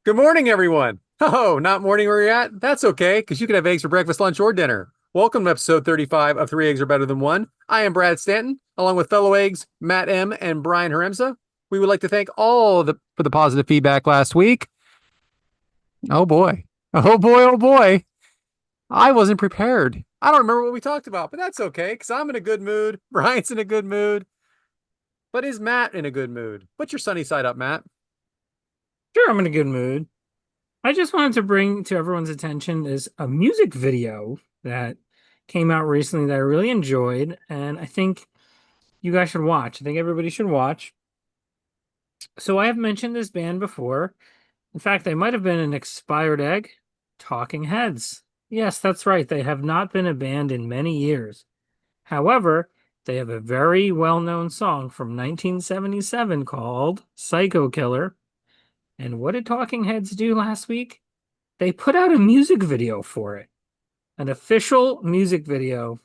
Good morning, everyone. Oh, not morning where you're at? That's okay, because you can have eggs for breakfast, lunch, or dinner. Welcome to episode 35 of Three Eggs Are Better Than One. I am Brad Stanton, along with fellow eggs Matt M. and Brian Haremza. We would like to thank for the positive feedback last week. Oh boy. Oh boy, oh boy. I wasn't prepared. I don't remember what we talked about, but that's okay, because I'm in a good mood. Brian's in a good mood. But is Matt in a good mood? What's your sunny side up, Matt? Sure, I'm in a good mood. I just wanted to bring to everyone's attention is a music video that came out recently that I really enjoyed, and I think you guys should watch. I think everybody should watch. So I have mentioned this band before. In fact, they might have been an expired egg. Talking Heads. Yes, that's right. They have not been a band in many years. However, they have a very well-known song from 1977 called Psycho Killer. And what did Talking Heads do last week? They put out a music video for it, an official music video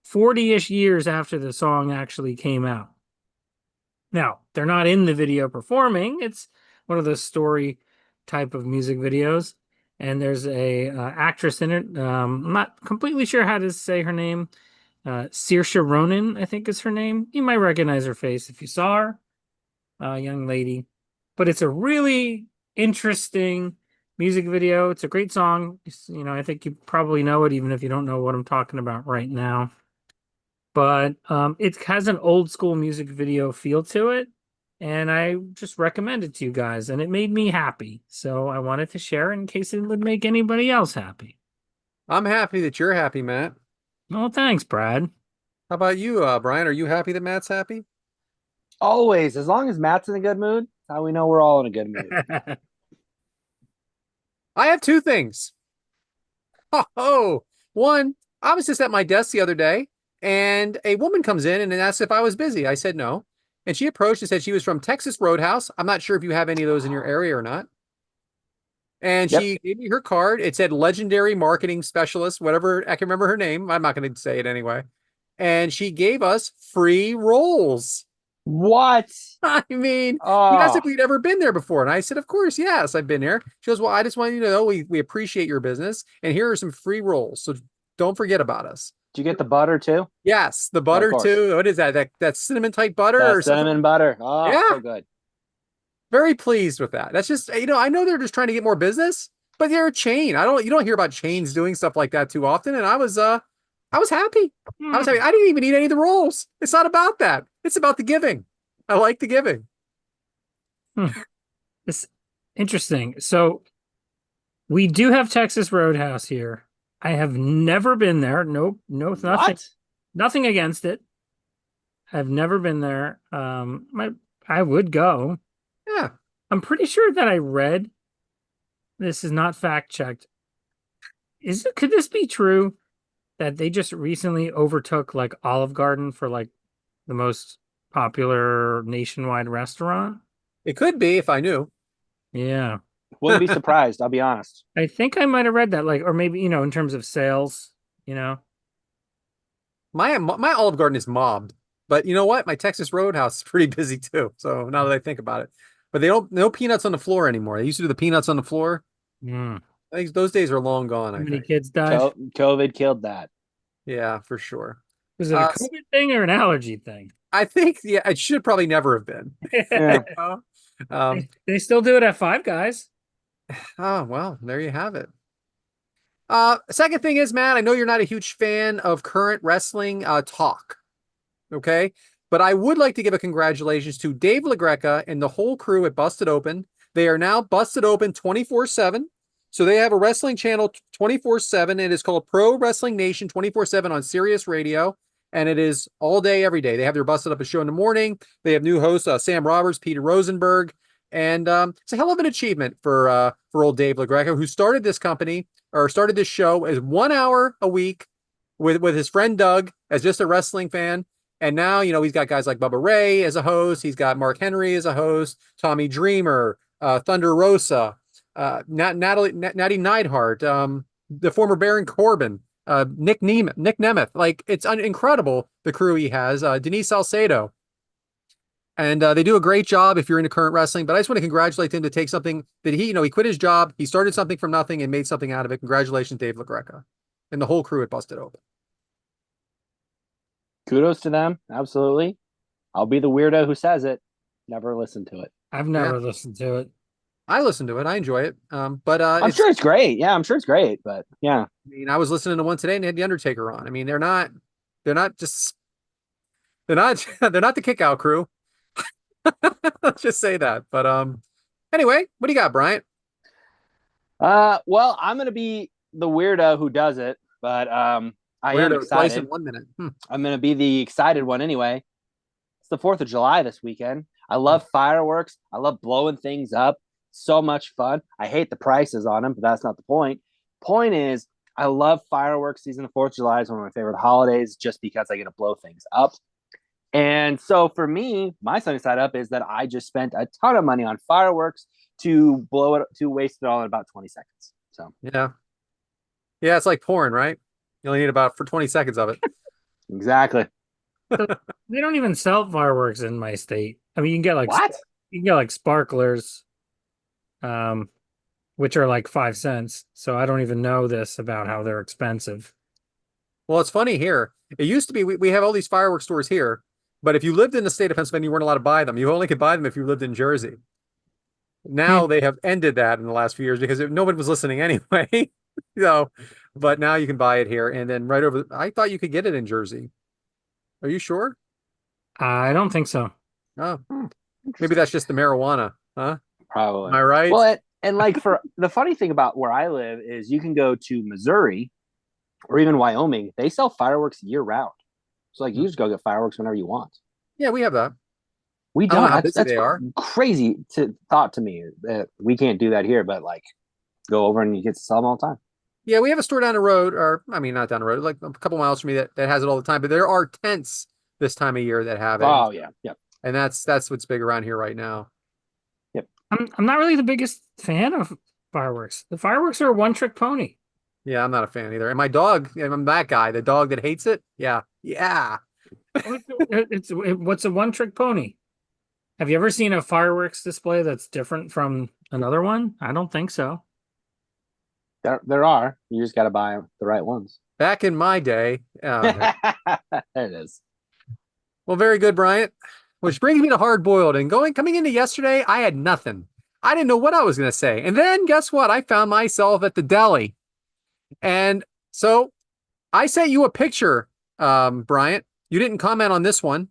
40-ish years after the song actually came out. Now, they're not in the video performing. It's one of those story type of music videos. And there's a actress in it. I'm not completely sure how to say her name. Saoirse Ronan, I think is her name. You might recognize her face if you saw her, young lady. But it's a really interesting music video. It's a great song. I think you probably know it, even if you don't know what I'm talking about right now. But it has an old school music video feel to it, and I just recommend it to you guys, and it made me happy. So I wanted to share in case it would make anybody else happy. I'm happy that you're happy, Matt. Oh, thanks, Brad. How about you, Brian? Are you happy that Matt's happy? Always, as long as Matt's in a good mood, that's how we know we're all in a good mood. I have two things. Oh, one, I was just at my desk the other day, and a woman comes in and asked if I was busy. I said no. And she approached and said she was from Texas Roadhouse. I'm not sure if you have any of those in your area or not. And Yep. she gave me her card. It said legendary marketing specialist, whatever. I can remember her name. I'm not going to say it anyway. And she gave us free rolls. What? I mean, he asked if Oh, we'd ever been there before. And I said, of course, yes, I've been there. She goes, well, I just want you to know we appreciate your business. And here are some free rolls. So don't forget about us. did you get the butter too? Yes, the Of butter course. too. What is that? That cinnamon type butter The or something? cinnamon butter. Oh, Yeah, so good. very pleased with that. That's just, I know they're just trying to get more business, but they're a chain. You don't hear about chains doing stuff like that too often. And I was happy. I was Hmm. happy. I didn't even eat any of the rolls. It's not about that. It's about the giving. I like the giving. Hmm. It's interesting. So we do have Texas Roadhouse here. I have never been there. Nope, no, nothing, What? nothing against it. I've never been there. I would go. Yeah. I'm pretty sure that I read, this is not fact checked. Could this be true that they just recently overtook like Olive Garden for like the most popular nationwide restaurant? It could be if I knew. Yeah. Wouldn't be surprised, I'll be honest. I think I might have read that, like, or maybe, in terms of sales, you know. My Olive Garden is mobbed, but you know what? My Texas Roadhouse is pretty busy too. So now that I think about it, but they don't no peanuts on the floor anymore. They used to do the peanuts on the floor. Hmm. I think those days are long gone. Too I many think. kids died. COVID killed that. Yeah, for sure. Was it a Uh, COVID thing or an allergy thing? I think yeah, it should probably never have been. Yeah. They still do it at Five Guys. Oh well, there you have it. Second thing is, Matt, I know you're not a huge fan of current wrestling talk. Okay. But I would like to give a congratulations to Dave LaGreca and the whole crew at Busted Open. They are now Busted Open 24/7. So they have a wrestling channel 24/7. It is called Pro Wrestling Nation 24/7 on Sirius Radio. And it is all day, every day. They have their Busted Up a show in the morning. They have new hosts, Sam Roberts, Peter Rosenberg. And it's a hell of an achievement for old Dave LaGreca, who started this company or started this show as 1 hour a week with his friend Doug as just a wrestling fan. And now, he's got guys like Bubba Ray as a host. He's got Mark Henry as a host, Tommy Dreamer, Thunder Rosa, Natty Neidhart, the former Baron Corbin, Nick Nemeth. Like, it's incredible, the crew he has. Denise Salcedo. And they do a great job if you're into current wrestling. But I just want to congratulate him to take something that he quit his job. He started something from nothing and made something out of it. Congratulations, Dave LaGreca. And the whole crew at Busted Open. Kudos to them. Absolutely. I'll be the weirdo who says it. Never listen to it. I've never listened to it. I listen to it. I enjoy it. But I'm sure it's great. Yeah, I'm sure it's great. But yeah. I mean, I was listening to one today and they had The Undertaker on. I mean, they're not just they're not they're not the kick out crew. Let's just say that. But anyway, what do you got, Bryant? Well, I'm gonna be the weirdo who does it, but I am Twice in excited. 1 minute. I'm gonna be the excited one anyway. It's the 4th of July this weekend. I love fireworks. I love blowing things up. So much fun. I hate the prices on them, but that's not the point. Point is, I love fireworks season. The 4th of July is one of my favorite holidays just because I get to blow things up. And so for me, my sunny side up is that I just spent a ton of money on fireworks to blow it, to waste it all in about 20 seconds. So Yeah. Yeah, it's like porn, right? You only need about for 20 seconds of it. exactly. So they don't even sell fireworks in my state. I mean, What? you can get like sparklers, which are like 5 cents. So I don't even know this about how they're expensive. Well, it's funny here. It used to be we have all these fireworks stores here, but if you lived in the state of Pennsylvania, you weren't allowed to buy them. You only could buy them if you lived in Jersey. Now they have ended that in the last few years because nobody was listening anyway. But now you can buy it here. And then right over, I thought you could get it in Jersey. Are you sure? I don't think so. Oh, maybe that's just the marijuana, huh? Probably. Am I right? Well, and like for the funny thing about where I live is you can go to Missouri or even Wyoming. They sell fireworks year round. So like you just go get fireworks whenever you want. Yeah, we have that. We I don't know don't. how busy That's they are. crazy thought to me that we can't do that here, but like go over and you get to sell them all the time. Yeah, we have a store down the road, or I mean, not down the road, like a couple miles from me that has it all the time. But there are tents this time of year that have it. Oh yeah, yep. And that's what's big around here right now. I'm not really the biggest fan of fireworks. The fireworks are a one-trick pony. Yeah, I'm not a fan either. And my dog, and I'm that guy, the dog that hates it. Yeah. Yeah. What's a one-trick pony? Have you ever seen a fireworks display that's different from another one? I don't think so. There are. You just got to buy the right ones. Back in my day. There it is. Well, very good, Bryant. Which brings me to hard boiled. And coming into yesterday, I had nothing. I didn't know what I was going to say. And then guess what? I found myself at the deli. And so I sent you a picture, Bryant. You didn't comment on this one.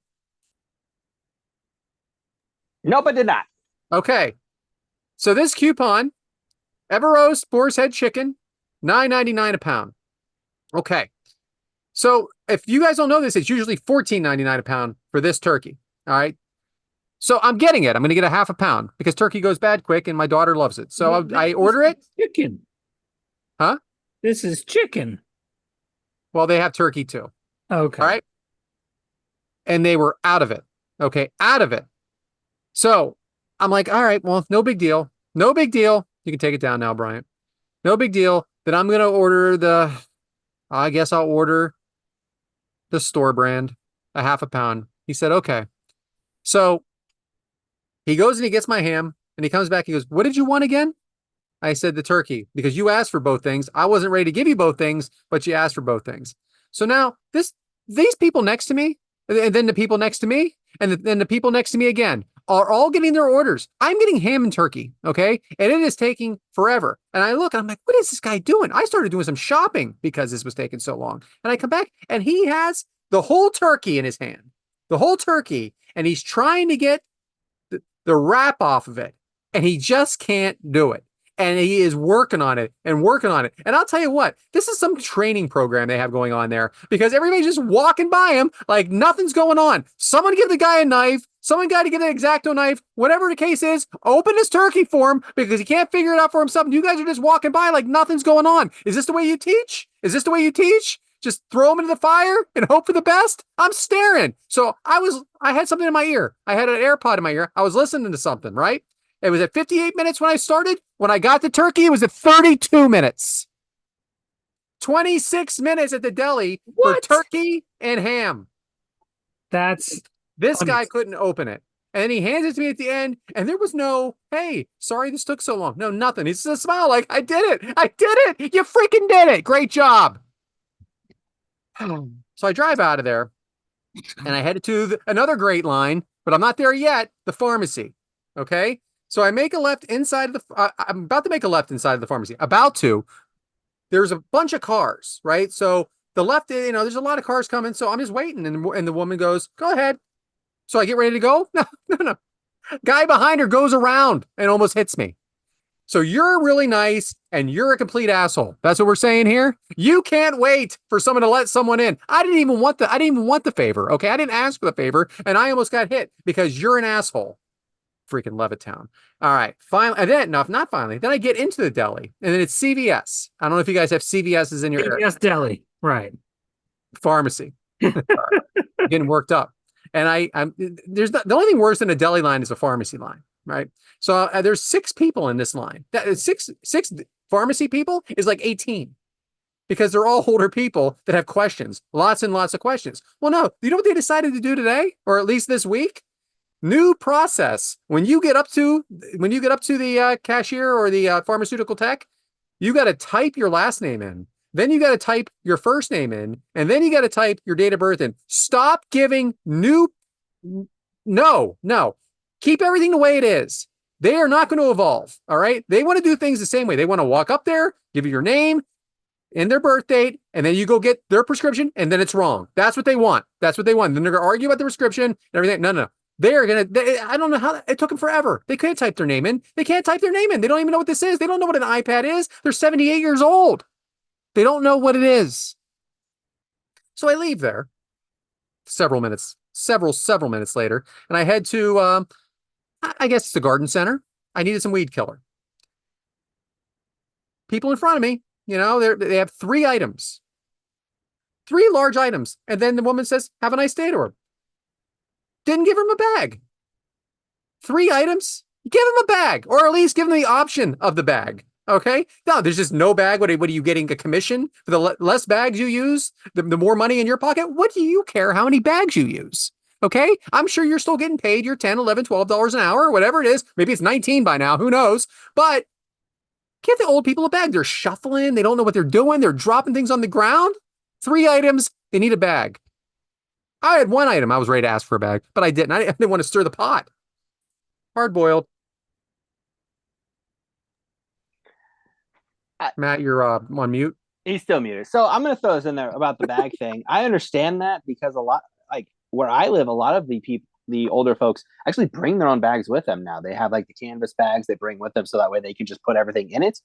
Nope, I did not. Okay. So this coupon, Everose Boar's Head Chicken, $9.99 a pound. Okay. So if you guys don't know this, it's usually $14.99 a pound for this turkey. All right. So I'm getting it. I'm going to get a half a pound because turkey goes bad quick and my daughter loves it. So I order it. Chicken. Huh? This is chicken. Well, they have turkey too. Okay. All right. And they were out of it. Okay. Out of it. So I'm like, all right, well, no big deal. No big deal. You can take it down now, Bryant. No big deal. Then I'm going to order I guess I'll order the store brand, a half a pound. He said, okay. So he goes and he gets my ham and he comes back. He goes, what did you want again? I said the turkey because you asked for both things. I wasn't ready to give you both things, but you asked for both things. So now these people next to me, and then the people next to me, and then the people next to me again are all getting their orders. I'm getting ham and turkey, okay? And it is taking forever. And I look and I'm like, what is this guy doing? I started doing some shopping because this was taking so long. And I come back and he has the whole turkey in his hand, the whole turkey, and he's trying to get the wrap off of it. And he just can't do it. And he is working on it and working on it. And I'll tell you what, this is some training program they have going on there because everybody's just walking by him like nothing's going on. Someone give the guy a knife. Someone got to get an X-Acto knife. Whatever the case is, open his turkey for him because he can't figure it out for himself. And you guys are just walking by like nothing's going on. Is this the way you teach? Is this the way you teach? Just throw him into the fire and hope for the best? I'm staring. So I had something in my ear. I had an AirPod in my ear. I was listening to something, right? It was at 58 minutes when I started. When I got the turkey, it was at 32 minutes. 26 minutes at the deli for turkey and ham. That's This guy couldn't open it. And then he hands it to me at the end, and there was no, hey, sorry this took so long. No, nothing. He's just a smile like, I did it. I did it. You freaking did it. Great job. So I drive out of there and I headed to another great line, but I'm not there yet, the pharmacy. Okay. So I make a left inside of I'm about to make a left inside of the pharmacy. About to. There's a bunch of cars, right? So the left, there's a lot of cars coming. So I'm just waiting. And the woman goes, go ahead. So I get ready to go. No, no, no. Guy behind her goes around and almost hits me. So you're really nice and you're a complete asshole. That's what we're saying here. You can't wait for someone to let someone in. I didn't even want the favor. Okay. I didn't ask for the favor and I almost got hit because you're an asshole. Freaking Levittown. All right. Finally, and then, no, not finally. Then I get into the deli and then it's CVS. I don't know if you guys have CVS's in your CVS deli. Right. Pharmacy. Getting worked up. And there's the only thing worse than a deli line is a pharmacy line, right? So there's 6 people in this line. Six pharmacy people is like 18 because they're all older people that have questions, lots and lots of questions. Well, no, you know what they decided to do today, or at least this week? New process. When you get up to the cashier or the pharmaceutical tech, you got to type your last name in. Then you got to type your first name in, and then you got to type your date of birth in. Stop giving new. No. Keep everything the way it is. They are not going to evolve. All right. They want to do things the same way. They want to walk up there, give you your name and their birth date, and then you go get their prescription, and then it's wrong. That's what they want. Then they're going to argue about the prescription and everything. No. They're going to, I don't know how it took them forever. They couldn't type their name in. They can't type their name in. They don't even know what this is. They don't know what an iPad is. They're 78 years old. They don't know what it is. So I leave there several minutes later, and I head to, I guess it's the garden center. I needed some weed killer. People in front of me, they have 3 items, 3 large items. And then the woman says, have a nice day to her. Didn't give him a bag. 3 items, give him a bag, or at least give him the option of the bag. Okay. No, there's just no bag. What are you getting a commission for the less bags you use? The more money in your pocket? What do you care how many bags you use? Okay. I'm sure you're still getting paid your $10, $11, $12 an hour or whatever it is. Maybe it's 19 by now. Who knows? But give the old people a bag. They're shuffling. They don't know what they're doing. They're dropping things on the ground. 3 items. They need a bag. I had 1 item. I was ready to ask for a bag, but I didn't. I didn't want to stir the pot. Hard boiled. Matt, you're on mute. He's still muted. So I'm going to throw this in there about the bag thing. I understand that because a lot, like where I live, a lot of the older folks actually bring their own bags with them now. They have like the canvas bags they bring with them so that way they can just put everything in it,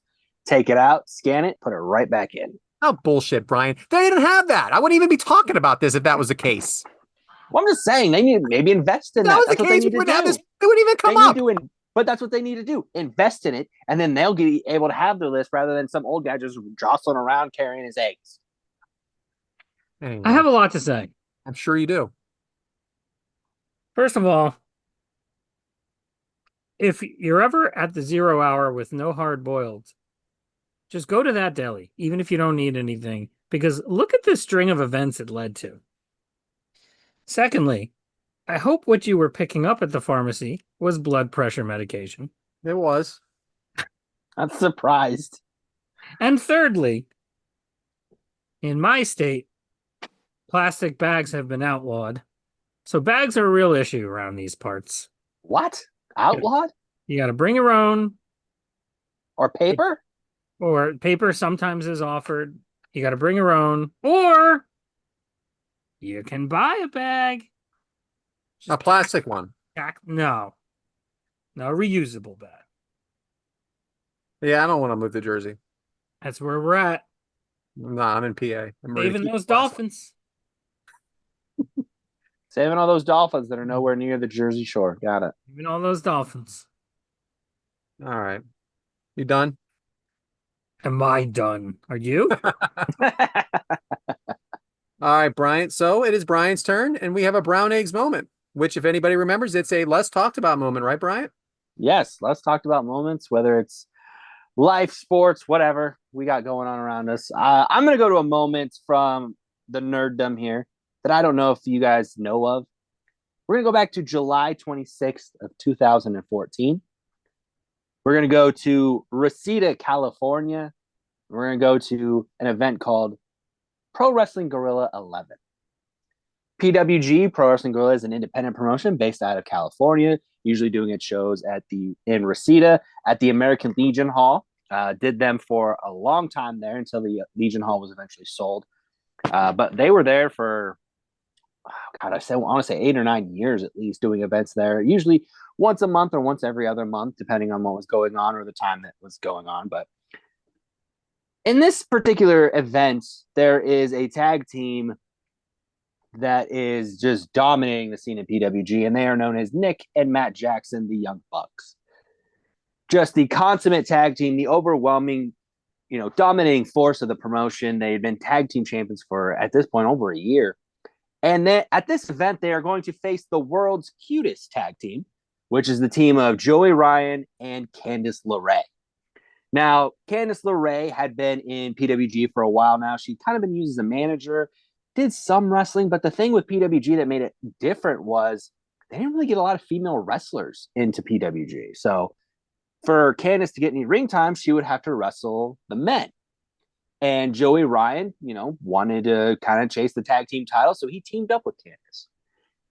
take it out, scan it, put it right back in. Oh, bullshit, Brian. They didn't have that. I wouldn't even be talking about this if that was the case. Well, I'm just saying they need to maybe invest in that. That's was the case. We wouldn't have this. They wouldn't even come up. But that's what they need to do. Invest in it, and then they'll be able to have their list rather than some old guy just jostling around carrying his eggs. Anyway, I have a lot to say. I'm sure you do. First of all, if you're ever at the 0 hour with no hard boiled, just go to that deli, even if you don't need anything, because look at the string of events it led to. Secondly, I hope what you were picking up at the pharmacy was blood pressure medication. It was. I'm surprised. And thirdly, in my state, plastic bags have been outlawed. So bags are a real issue around these parts. What? Outlawed? You got to bring your own. Or paper? Or paper sometimes is offered. You got to bring your own. Or you can buy a bag. A plastic one. No, reusable bag. Yeah, I don't want to move to Jersey. That's where we're at. No, I'm in PA. Saving those dolphins. Saving all those dolphins that are nowhere near the Jersey Shore. Got it. Saving all those dolphins. All right. You done? Am I done? Are you? All right, Bryant. So it is Bryant's turn, and we have a brown eggs moment, which, if anybody remembers, it's a less talked about moment, right, Bryant? Yes, less talked about moments, whether it's life, sports, whatever we got going on around us. I'm going to go to a moment from the nerddom here that I don't know if you guys know of. We're going to go back to July 26th of 2014. We're going to go to Reseda, California. We're going to go to an event called Pro Wrestling Guerrilla 11. PWG, Pro Wrestling Guerrilla, is an independent promotion based out of California, usually doing its shows in Reseda at the American Legion Hall. Did them for a long time there until the Legion Hall was eventually sold. But they were there for, God, I want to say 8 or 9 years at least, doing events there, usually once a month or once every other month, depending on what was going on or the time that was going on. But in this particular event, there is a tag team that is just dominating the scene in PWG, and they are known as Nick and Matt Jackson, the Young Bucks. Just the consummate tag team, the overwhelming, dominating force of the promotion. They had been tag team champions for, at this point, over a year. And then at this event, they are going to face the world's cutest tag team, which is the team of Joey Ryan and Candice LeRae. Now, Candice LeRae had been in PWG for a while now. She'd kind of been used as a manager, did some wrestling, but the thing with PWG that made it different was they didn't really get a lot of female wrestlers into PWG. So for Candice to get any ring time, she would have to wrestle the men. And Joey Ryan, wanted to kind of chase the tag team title, so he teamed up with Candice.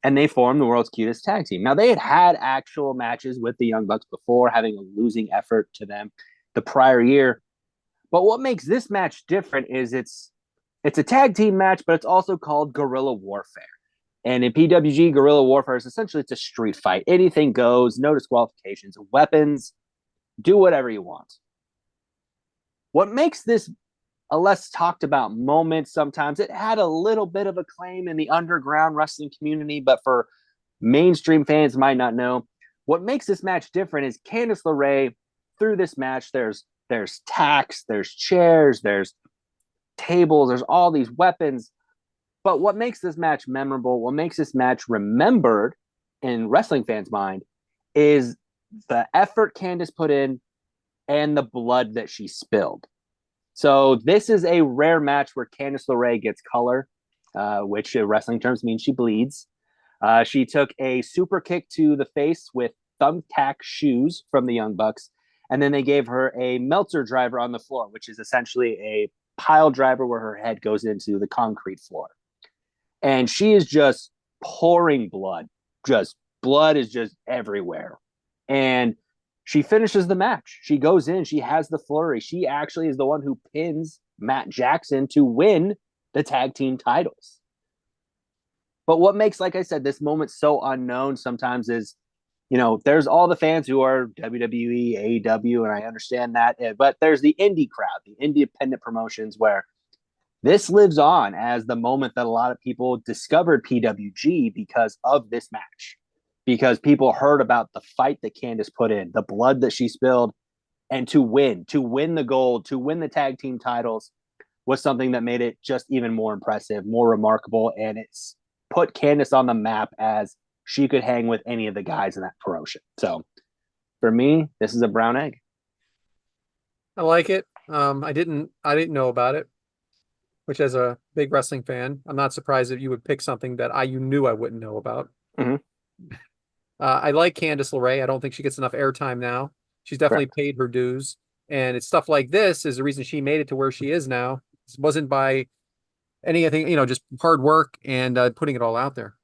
And they formed the world's cutest tag team. Now, they had actual matches with the Young Bucks before, having a losing effort to them the prior year. But what makes this match different is it's a tag team match, but it's also called guerrilla warfare. And in PWG, guerrilla warfare is essentially it's a street fight. Anything goes, no disqualifications, weapons, do whatever you want. What makes this a less talked about moment sometimes, it had a little bit of acclaim in the underground wrestling community, but for mainstream fans might not know, what makes this match different is Candice LeRae, through this match, there's tacks, there's chairs, there's tables, there's all these weapons. But what makes this match memorable, what makes this match remembered in wrestling fans' mind is the effort Candice put in and the blood that she spilled. So this is a rare match where Candice LeRae gets color, which in wrestling terms means she bleeds. She took a super kick to the face with thumbtack shoes from the Young Bucks, and then they gave her a Meltzer driver on the floor, which is essentially a pile driver where her head goes into the concrete floor. And she is just pouring blood. Just blood is just everywhere. And she finishes the match. She goes in. She has the flurry. She actually is the one who pins Matt Jackson to win the tag team titles. But what makes, like I said, this moment so unknown sometimes is, there's all the fans who are WWE, AEW, and I understand that. But there's the indie crowd, the independent promotions where this lives on as the moment that a lot of people discovered PWG because of this match. Because people heard about the fight that Candice put in, the blood that she spilled, and to win the gold, to win the tag team titles was something that made it just even more impressive, more remarkable, and it's put Candice on the map as she could hang with any of the guys in that promotion. So for me, this is a brown egg. I like it. I didn't know about it, which as a big wrestling fan, I'm not surprised that you would pick something that you knew I wouldn't know about. Mm-hmm. I like Candice LeRae. I don't think she gets enough airtime now. She's definitely paid her dues. And it's stuff like this is the reason she made it to where she is now. It wasn't by anything, just hard work and putting it all out there.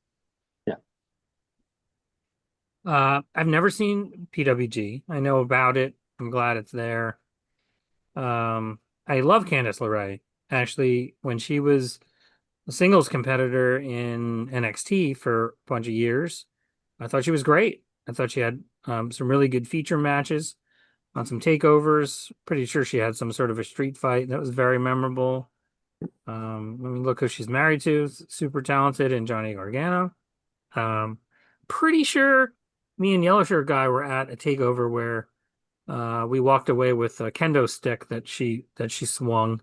I've never seen PWG. I know about it. I'm glad it's there. I love Candice LeRae. Actually, when she was a singles competitor in NXT for a bunch of years, I thought she was great. I thought she had some really good feature matches on some takeovers. Pretty sure she had some sort of a street fight that was very memorable. Look who she's married to, super talented, and Johnny Gargano. Pretty sure me and Yellow Shirt Guy were at a takeover where we walked away with a kendo stick that she swung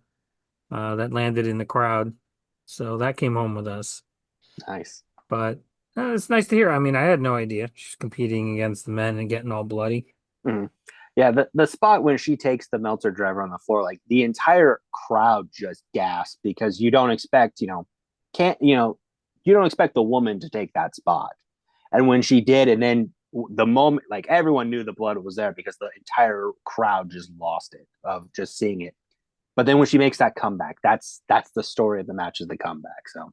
that landed in the crowd. So that came home with us. Nice. But it's nice to hear. I mean, I had no idea she's competing against the men and getting all bloody. Mm-hmm. Yeah, the spot when she takes the Meltzer driver on the floor, like the entire crowd just gasps because you don't expect, you don't expect the woman to take that spot. And when she did, and then the moment, like everyone knew the blood was there because the entire crowd just lost it of just seeing it. But then when she makes that comeback, that's the story of the match, is the comeback. So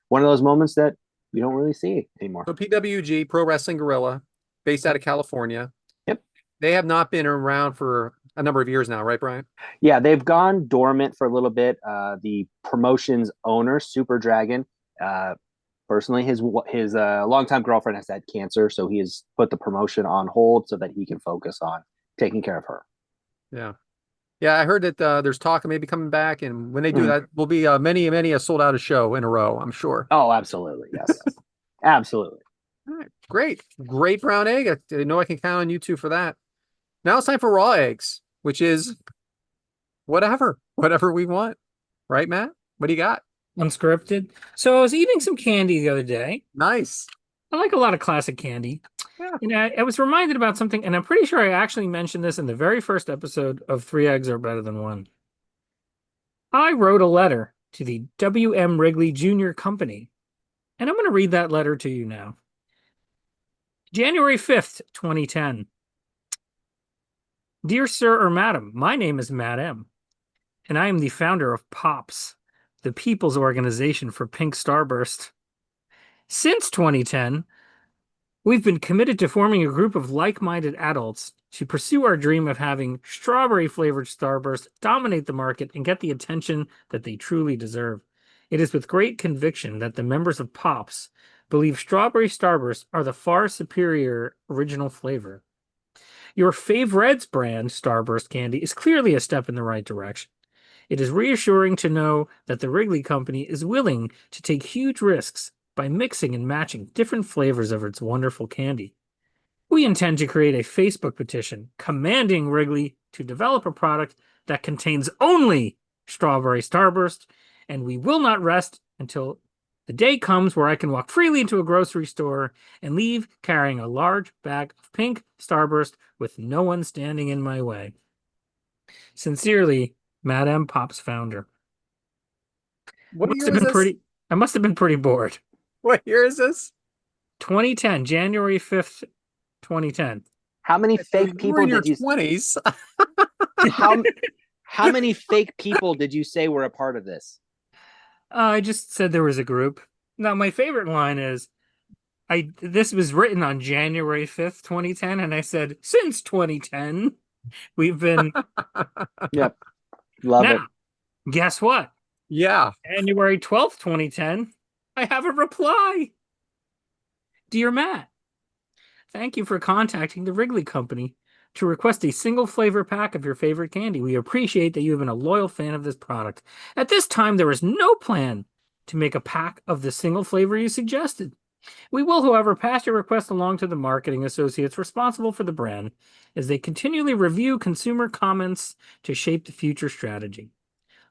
one of those moments that you don't really see anymore. So PWG, Pro Wrestling Gorilla, based out of California. Yep. They have not been around for a number of years now, right, Brian? Yeah, they've gone dormant for a little bit. The promotion's owner, Super Dragon, personally, his longtime girlfriend has had cancer, so he has put the promotion on hold so that he can focus on taking care of her. Yeah. Yeah, I heard that there's talk of maybe coming back, and when they do that, will be many a sold out a show in a row, I'm sure. Oh, absolutely. Yes. Absolutely. All right. Great brown egg. I know I can count on you two for that. Now it's time for raw eggs, which is whatever we want. Right, Matt? What do you got? Unscripted. So I was eating some candy the other day. Nice. I like a lot of classic candy. Yeah. And I was reminded about something, and I'm pretty sure I actually mentioned this in the very first episode of Three Eggs Are Better Than One. I wrote a letter to the W.M. Wrigley Jr. Company, and I'm going to read that letter to you now. January 5th, 2010. Dear Sir or Madam, my name is Matt M., and I am the founder of POPS, the People's Organization for Pink Starburst. Since 2010, we've been committed to forming a group of like-minded adults to pursue our dream of having strawberry-flavored Starburst dominate the market and get the attention that they truly deserve. It is with great conviction that the members of POPS believe strawberry Starburst are the far superior original flavor. Your Favoreds brand Starburst candy is clearly a step in the right direction. It is reassuring to know that the Wrigley Company is willing to take huge risks by mixing and matching different flavors of its wonderful candy. We intend to create a Facebook petition commanding Wrigley to develop a product that contains only strawberry Starburst, and we will not rest until the day comes where I can walk freely into a grocery store and leave carrying a large bag of pink Starburst with no one standing in my way. Sincerely, Madame Pop's founder. What year is this? I must have been pretty bored. What year is this? 2010, January 5th, 2010. How many fake You were people in your did you 20s. how many fake people did you say were a part of this? I just said there was a group. Now, my favorite line is, this was written on January 5th, 2010, and I said, since 2010, we've been... Yep. Love now, it. guess what? Yeah. January 12th, 2010, I have a reply. Dear Matt, thank you for contacting the Wrigley Company to request a single flavor pack of your favorite candy. We appreciate that you have been a loyal fan of this product. At this time, there is no plan to make a pack of the single flavor you suggested. We will, however, pass your request along to the marketing associates responsible for the brand as they continually review consumer comments to shape the future strategy.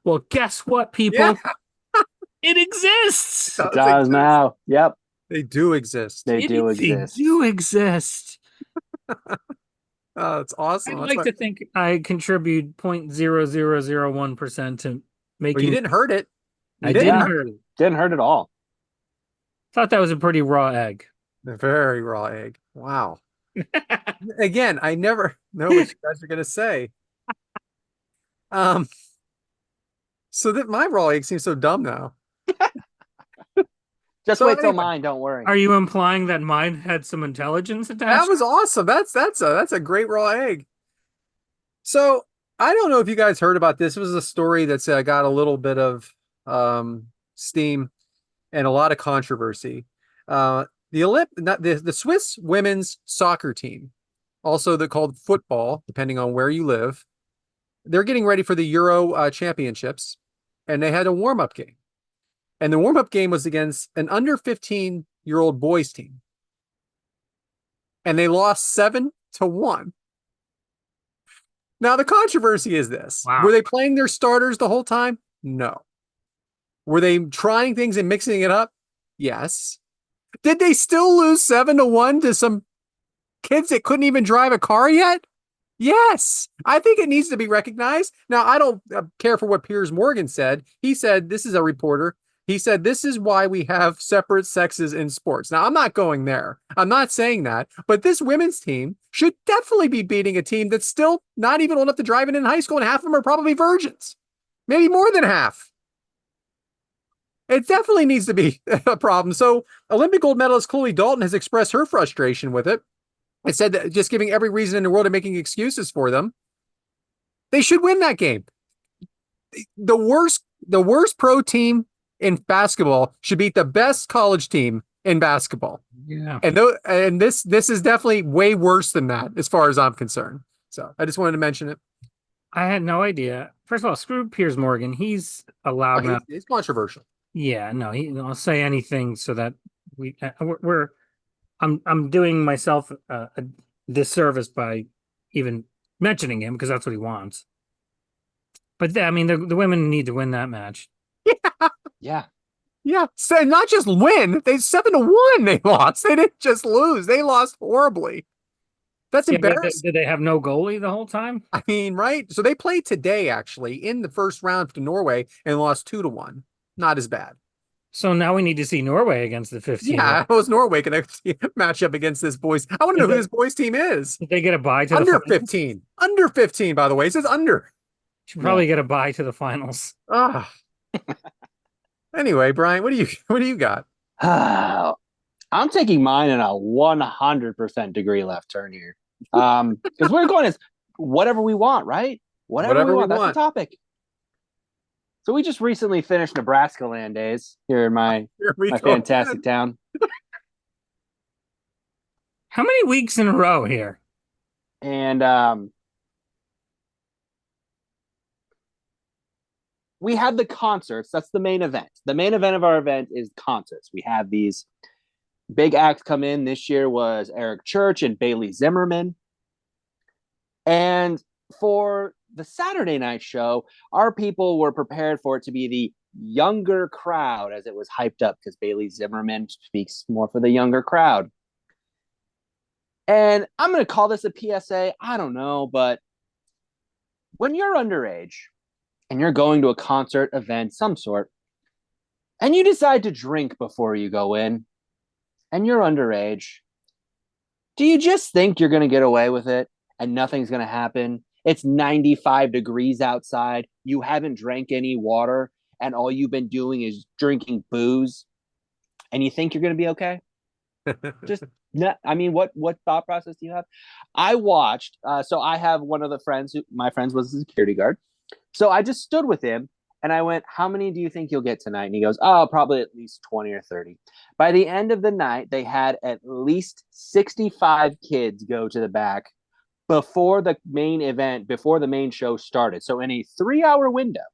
Well, guess what, people? Yeah. It exists! It does now. Yep. They do exist. They do exist. They do exist. Oh, it's awesome. I'd like to think I contribute 0.0001% to making... Well, you didn't hurt it. I didn't hurt it. Didn't hurt at all. Thought that was a pretty raw egg. A very raw egg. Wow. Again, I never know what you guys are going to say. So that my raw egg seems so dumb now. Just So wait till anyway. mine. Don't worry. Are you implying that mine had some intelligence attached? That was awesome. That's a great raw egg. So I don't know if you guys heard about this. It was a story that's got a little bit of steam and a lot of controversy. The Swiss women's soccer team, also they're called football, depending on where you live. They're getting ready for the Euro championships, and they had a warm-up game. And the warm-up game was against an under 15-year-old boys team. And they lost 7-1. Now, the controversy is this. Wow. Were they playing their starters the whole time? No. Were they trying things and mixing it up? Yes. Did they still lose 7-1 to some kids that couldn't even drive a car yet? Yes. I think it needs to be recognized. Now, I don't care for what Piers Morgan said. He said, this is a reporter, He said, this is why we have separate sexes in sports. Now, I'm not going there. I'm not saying that. But this women's team should definitely be beating a team that's still not even old enough to drive in high school, and half of them are probably virgins. Maybe more than half. It definitely needs to be a problem. So, Olympic gold medalist Chloe Dalton has expressed her frustration with it. It said that just giving every reason in the world and making excuses for them. They should win that game. The worst pro team in basketball should beat the best college team in basketball. Yeah. And this is definitely way worse than that as far as I'm concerned. So I just wanted to mention it. I had no idea. First of all, screw Piers Morgan. He's a loudmouth. It's controversial. Yeah, no, I'll say anything so that I'm doing myself a disservice by even mentioning him because that's what he wants. But I mean, the women need to win that match. Yeah. Yeah. So not just win, they 7-1 they lost. They didn't just lose. They lost horribly. That's embarrassing. Did they have no goalie the whole time? I mean, right? So they played today actually in the first round to Norway and lost 2-1. Not as bad. So now we need to see Norway against the 15. Yeah, how is Norway going to match up against this boys? I want to know who this boys team is. Did they get a bye to Under the finals? 15. Under 15, by the way. It says under. Should probably get a bye to the finals. Ah. Anyway, Brian, what do you got? I'm taking mine in a 100% degree left turn here. Because we're going as whatever we want, right? Whatever we want. That's the topic. So we just recently finished Nebraska land days here in my fantastic town. How many weeks in a row here? And we had the concerts. That's the main event. The main event of our event is concerts. We have these big acts come in. This year was Eric Church and Bailey Zimmerman. And for the Saturday night show, our people were prepared for it to be the younger crowd, as it was hyped up, because Bailey Zimmerman speaks more for the younger crowd. And I'm going to call this a PSA. I don't know, but when you're underage and you're going to a concert event, some sort, and you decide to drink before you go in, and you're underage, do you just think you're going to get away with it and nothing's going to happen? It's 95 degrees outside. You haven't drank any water, and all you've been doing is drinking booze, and you think you're going to be okay? Just not. I mean, what thought process do you have? I watched. So I have one of the friends my friends was a security guard. So I just stood with him and I went, how many do you think you'll get tonight? And he goes, oh, probably at least 20 or 30. By the end of the night, they had at least 65 kids go to the back before the main event, before the main show started. So in a 3-hour window,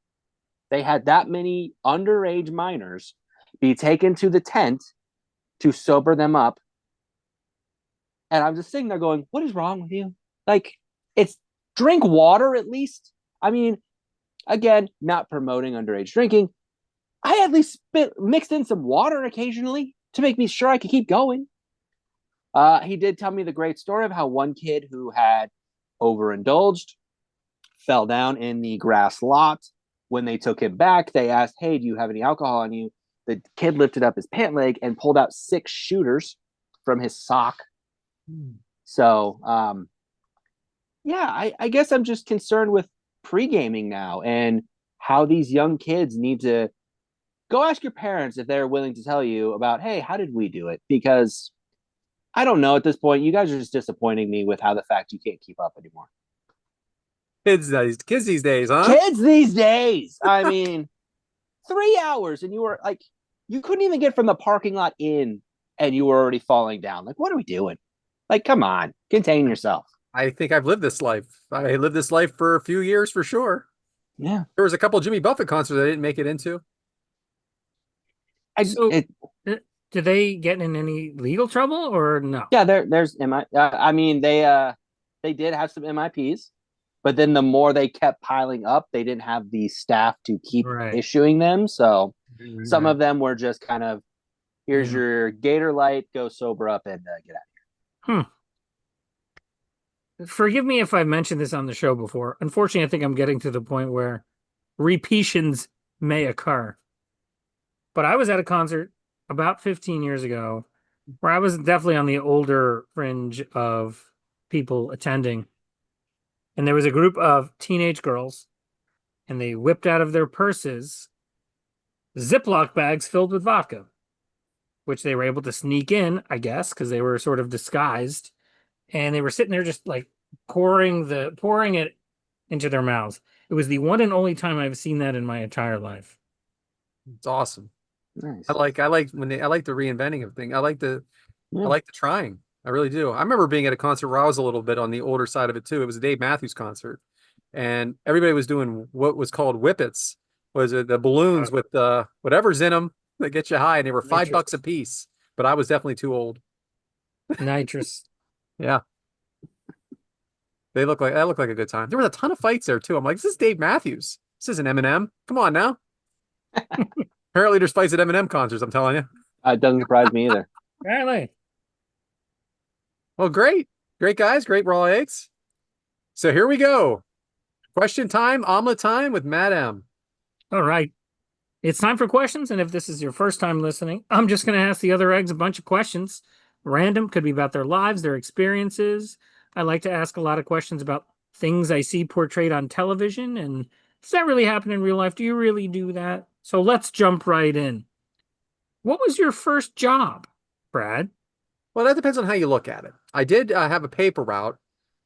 they had that many underage minors be taken to the tent to sober them up. And I'm just sitting there going, what is wrong with you? Like, it's drink water at least. I mean, again, not promoting underage drinking. I at least mixed in some water occasionally to make me sure I could keep going. He did tell me the great story of how one kid who had overindulged fell down in the grass lot. When they took him back, they asked, hey, do you have any alcohol on you? The kid lifted up his pant leg and pulled out 6 shooters from his sock. So, yeah, I guess I'm just concerned with pre-gaming now and how these young kids need to go ask your parents if they're willing to tell you about, hey, how did we do it? Because I don't know at this point. You guys are just disappointing me with how the fact you can't keep up anymore. Kids these days, huh? Kids these days. I mean, 3 hours and you were like, you couldn't even get from the parking lot in and you were already falling down. Like, what are we doing? Like, come on, contain yourself. I think I've lived this life. I lived this life for a few years for sure. Yeah. There was a couple of Jimmy Buffett concerts I didn't make it into. Did they get in any legal trouble or no? Yeah, there's I mean, they did have some MIPs, but then the more they kept piling up, they didn't have the staff to keep issuing them. So some of them were just kind of, here's your Gator Light, go sober up and get out of here. Forgive me if I mentioned this on the show before. Unfortunately, I think I'm getting to the point where repetions may occur. But I was at a concert about 15 years ago where I was definitely on the older fringe of people attending. And there was a group of teenage girls, and they whipped out of their purses Ziploc bags filled with vodka, which they were able to sneak in, I guess, because they were sort of disguised. And they were sitting there just like pouring it into their mouths. It was the one and only time I've seen that in my entire life. It's awesome. Nice. I like the reinventing of things. I like the trying. I really do. I remember being at a concert where I was a little bit on the older side of it too. It was a Dave Matthews concert, and everybody was doing what was called whippets. Was it the balloons with whatever's in them that get you high, and they were $5 a piece. But I was definitely too old. Nitrous. Yeah, that looked like a good time. There was a ton of fights there too. I'm like, this is Dave Matthews. This isn't Eminem. Come on now. Apparently, there's fights at Eminem concerts. I'm telling you. It doesn't surprise me either. Apparently. Well, great, great guys, great raw eggs. So here we go. Question time, omelet time with Madam. All right. It's time for questions. And if this is your first time listening, I'm just going to ask the other eggs a bunch of questions. Random, could be about their lives, their experiences. I like to ask a lot of questions about things I see portrayed on television. And does that really happen in real life? Do you really do that? So let's jump right in. What was your first job, Brad? Well, that depends on how you look at it. I did have a paper route,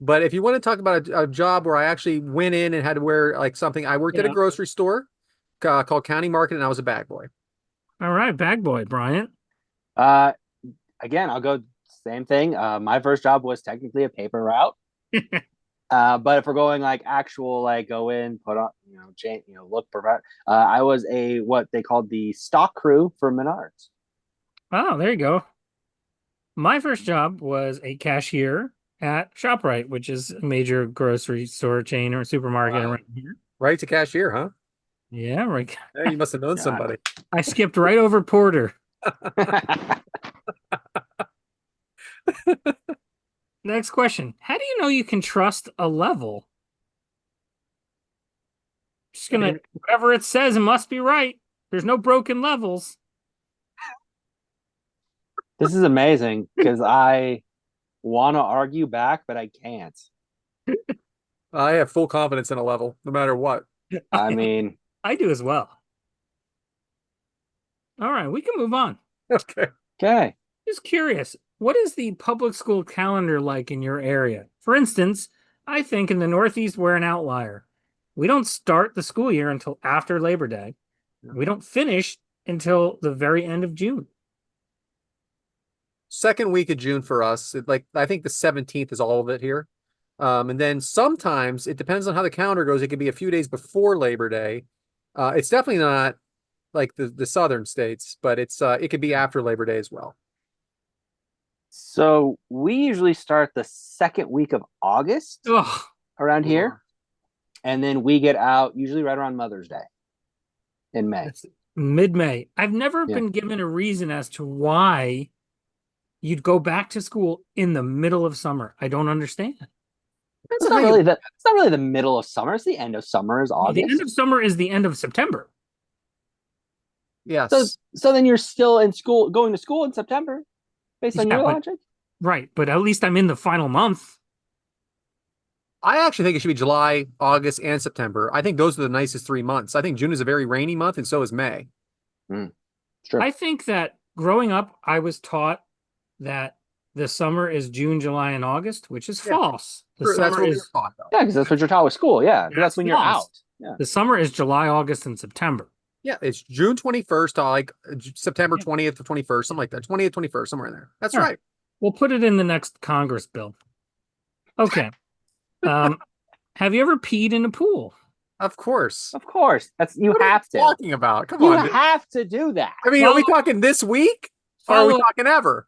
but if you want to talk about a job where I actually went in and had to wear like something, I worked at a grocery store called County Market, and I was a bag boy. All right, bag boy, Bryant. Again, I'll go same thing. My first job was technically a paper route. But if we're going like actual, like go in, put on, change, look, provide. I was what they called the stock crew for Menards. Oh, there you go. My first job was a cashier at ShopRite, which is a major grocery store chain or supermarket around here. Right to cashier, huh? Yeah, right. Hey, you must have known somebody. I skipped right over Porter. Next question. How do you know you can trust a level? Just gonna, whatever it says, it must be right. There's no broken levels. This is amazing because I want to argue back, but I can't. I have full confidence in a level, no matter what. I mean, I do as well. All right, we can move on. Okay. Just curious, what is the public school calendar like in your area? For instance, I think in the Northeast we're an outlier. We don't start the school year until after Labor Day. We don't finish until the very end of June. Second week of June for us. I think the 17th is all of it here. And then sometimes it depends on how the calendar goes. It could be a few days before Labor Day. It's definitely not like the southern states, but it could be after Labor Day as well. So we usually start the second week of August around here. And then we get out usually right around Mother's Day in May. Mid-May. I've never been given a reason as to why you'd go back to school in the middle of summer. I don't understand. It's not really the middle of summer. It's the end of summer is August. The end of summer is the end of September. Yes. So then you're still in school, going to school in September, based on your logic? Right, but at least I'm in the final month. I actually think it should be July, August, and September. I think those are the nicest 3 months. I think June is a very rainy month, and so is May. Sure. I think that growing up, I was taught that the summer is June, July, and August, which is false. The summer is taught, though. Yeah, because that's what you're taught with school. Yeah, that's when you're out. Yeah. The summer is July, August, and September. Yeah, it's June 21st to like September 20th to 21st, something like that. 20th, 21st, somewhere in there. That's right. We'll put it in the next Congress bill. Okay. Have you ever peed in a pool? Of course. Of course. You What have are you to. talking about? Come You on. have to do that. I mean, are we talking this week? Or are we talking ever?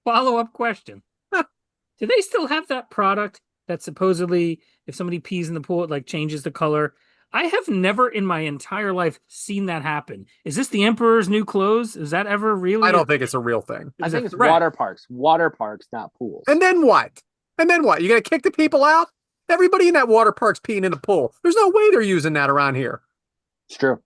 Follow-up question. Do they still have that product that supposedly if somebody pees in the pool, it like changes the color? I have never in my entire life seen that happen. Is this the Emperor's New Clothes? Is that ever really? I don't think it's a real thing. I think it's water parks. Water parks, not pools. And then what? You gonna kick the people out? Everybody in that water park's peeing in the pool. There's no way they're using that around here. It's true.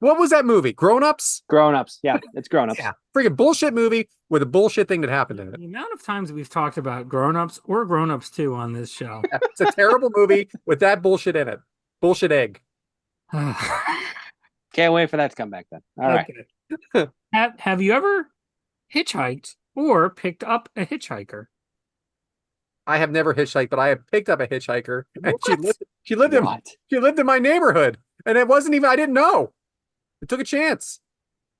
What was that movie? Grown Ups? Grown Ups. Yeah, it's Grown Ups. Yeah. Freaking bullshit movie with a bullshit thing that happened in it. The amount of times we've talked about grown-ups or grown-ups too on this show. It's a terrible movie with that bullshit in it. Bullshit egg. Can't wait for that to come back then. All right. Okay. Have you ever hitchhiked or picked up a hitchhiker? I have never hitchhiked, but I have picked up a hitchhiker, and What? she lived in my neighborhood, and it wasn't even I didn't know. I took a chance.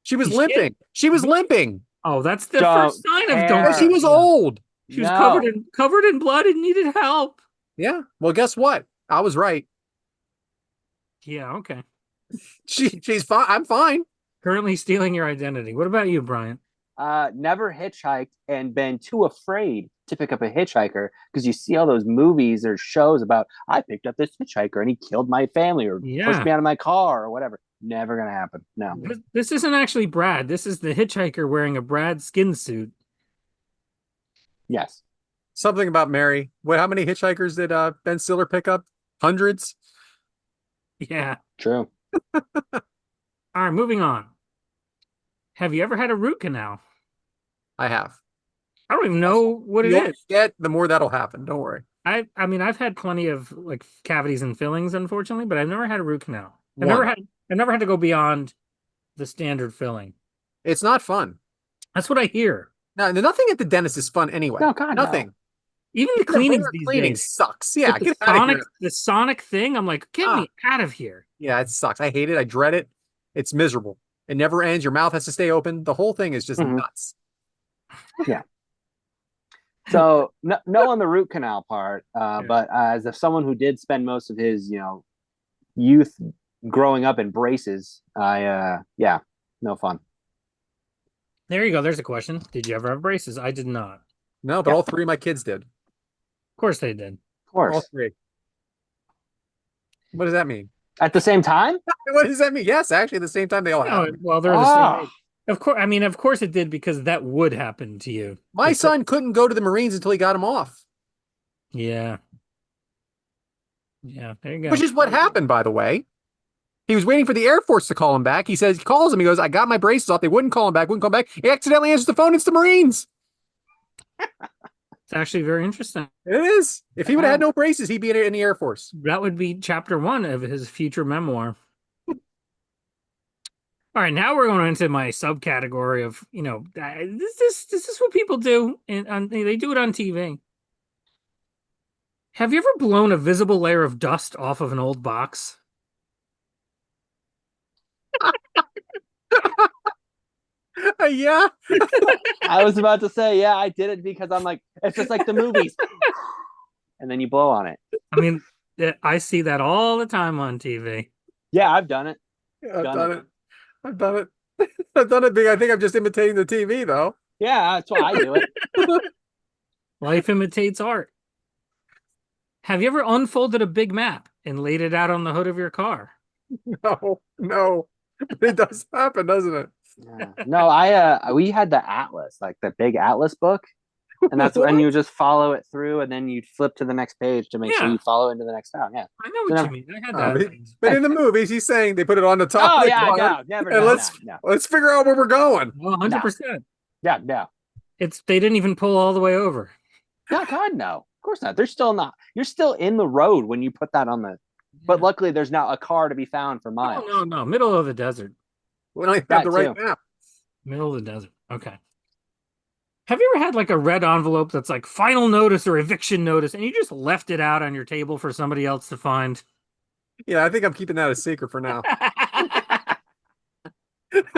She was limping. She was limping. Oh, that's the first sign of don't. She was old. She was covered in blood and needed help. Yeah. Well, guess what? I was right. Yeah, okay. She's fine. I'm fine. Currently stealing your identity. What about you, Bryant? Never hitchhiked and been too afraid to pick up a hitchhiker because you see all those movies or shows about I picked up this hitchhiker and he killed my family or pushed me out of my car or whatever. Never gonna happen. No. This isn't actually Brad. This is the hitchhiker wearing a Brad skin suit. Yes. Something about Mary. How many hitchhikers did Ben Stiller pick up? Hundreds? Yeah. True. All right, moving on. Have you ever had a root canal? I have. I don't even know what it is. The more that'll happen. Don't worry. I mean, I've had plenty of like cavities and fillings, unfortunately, but I've never had a root canal. I've never had to go beyond the standard filling. It's not fun. That's what I hear. No, nothing at the dentist is fun anyway. No, God, nothing. No. Even the cleanings these days sucks. Yeah, get out of here. The sonic thing, I'm like, get me out of here. Yeah, it sucks. I hate it. I dread it. It's miserable. It never ends. Your mouth has to stay open. The whole thing is just nuts. Yeah. So no on the root canal part, but as someone who did spend most of his, youth growing up in braces, no fun. There you go. There's a question. Did you ever have braces? I did not. No, but all three of my kids did. Of course they did. Of course. All three. What does that mean? At the same time? What does that mean? Yes, actually, at the same time they all happened. Well, they're the same age. Of course, I mean, of course it did because that would happen to you. My son couldn't go to the Marines until he got him off. Yeah. Yeah, there you go. Which is what happened, by the way. He was waiting for the Air Force to call him back. He calls him. He goes, I got my braces off. They wouldn't call him back. He accidentally answers the phone. It's the Marines. It's actually very interesting. It is. If he would have had no braces, he'd be in the Air Force. That would be chapter 1 of his future memoir. All right, now we're going into my subcategory of, this is what people do, and they do it on TV. Have you ever blown a visible layer of dust off of an old box? Yeah. I was about to say, yeah, I did it because I'm like, it's just like the movies. And then you blow on it. I mean, I see that all the time on TV. Yeah, I've done it. I've done it. I've done it big. I think I'm just imitating the TV, though. Yeah, that's why I do it. Life imitates art. Have you ever unfolded a big map and laid it out on the hood of your car? No. It does happen, doesn't it? Yeah. No, we had the Atlas, like the big Atlas book. And that's when you just follow it through and then you flip to the next page to make sure you follow into the next town. Yeah. I know what you mean. I had that. But in the movies, he's saying they put it on the top. Oh, yeah, no, never done that. No. Let's figure out where we're going. 100%. Yeah, no. They didn't even pull all the way over. No, God, no. Of course not. They're still not. You're still in the road when you put that on the. But luckily, there's not a car to be found for miles. No. Middle of the desert. We don't have the right map. Middle of the desert. Okay. Have you ever had like a red envelope that's like final notice or eviction notice and you just left it out on your table for somebody else to find? Yeah, I think I'm keeping that a secret for now. Have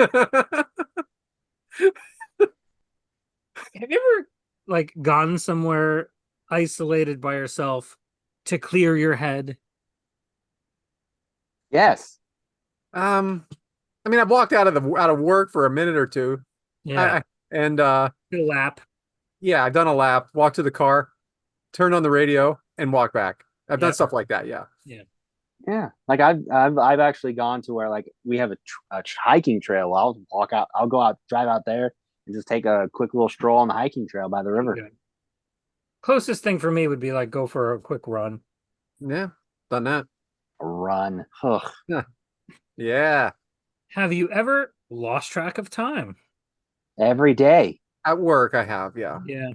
you ever like gone somewhere isolated by yourself to clear your head? Yes. I mean, I've walked out of work for a minute or two. Yeah. A lap. Yeah, I've done a lap, walked to the car, turned on the radio, and walked back. I've done stuff like that. Yeah. Yeah. Like I've actually gone to where like we have a hiking trail. I'll go out, drive out there, and just take a quick little stroll on the hiking trail by the river. Closest thing for me would be like go for a quick run. Yeah, done that. A run. Ugh. Yeah. Have you ever lost track of time? Every day. At work, I have, yeah. Yeah.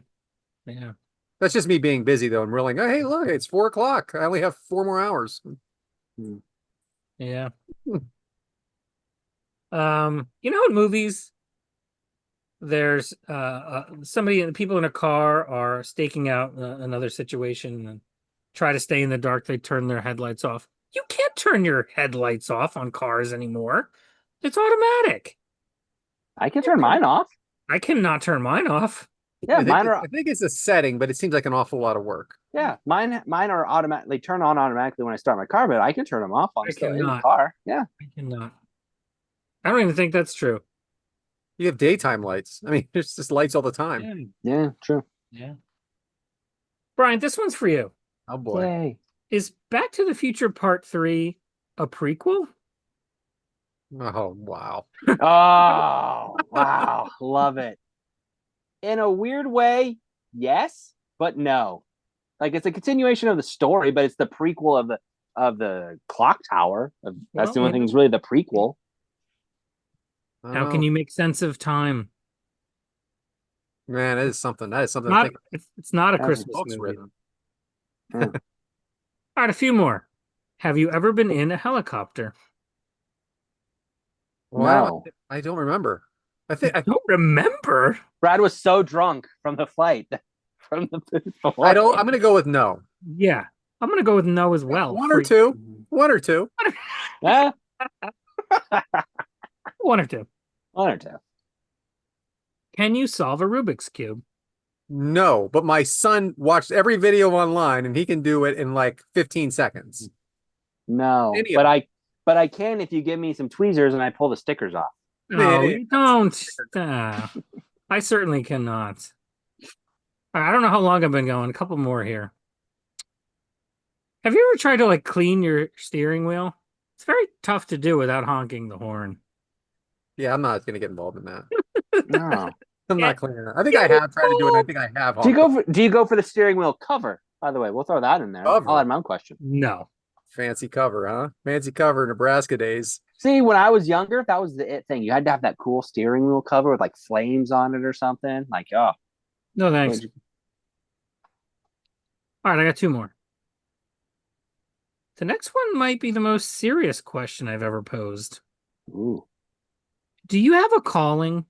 Yeah. That's just me being busy though, and realizing, oh, hey, look, it's 4 o'clock. I only have 4 more hours. Hmm. Yeah. You know, in movies, there's somebody, people in a car are staking out another situation and try to stay in the dark. They turn their headlights off. You can't turn your headlights off on cars anymore. It's automatic. I can turn mine off. I cannot turn mine off. Yeah, mine I are. think it's a setting, but it seems like an awful lot of work. Yeah, mine are automatically turn on automatically when I start my car, but I can turn them off. I'm I still in the cannot. car. Yeah. I cannot. I don't even think that's true. You have daytime lights. I mean, there's just lights all the time. Yeah. Yeah, true. Yeah. Brian, this one's for you. Oh boy. Yay. Is Back to the Future Part 3 a prequel? Oh wow. Oh, wow. Love it. In a weird way, yes, but no. Like it's a continuation of the story, but it's the prequel of the clock tower. That's the only thing that's really the prequel. How can you make sense of time? Man, that is something. That is something to think. It's not a That's Christmas Books movie. written. Yeah. All right, a few more. Have you ever been in a helicopter? Well, No. I don't remember. I I don't remember. Brad was so drunk from the flight from the I don't. I'm gonna go with no. Yeah, I'm gonna go with no as well. One or two. One or two. Yeah, One or two. one or two. Can you solve a Rubik's Cube? No, but my son watched every video online and he can do it in like 15 seconds. No, Any of but I can if you give me some tweezers and I pull the stickers off. No, Man, you don't. I certainly cannot. All right, I don't know how long I've been going. A couple more here. Have you ever tried to like clean your steering wheel? It's very tough to do without honking the horn. Yeah, I'm not gonna get involved in that. No. I'm Yeah. not clearing it. I think I have tried to do it. And I think I have. Do you go for the steering wheel cover? By the way, we'll throw that in there. Cover. I'll add my own question. No. Fancy cover, huh? Fancy cover, Nebraska days. See, when I was younger, that was the it thing. You had to have that cool steering wheel cover with like flames on it or something. Like, oh, No, thanks. All right, I got two more. The next one might be the most serious question I've ever posed. ooh. Do you have a calling?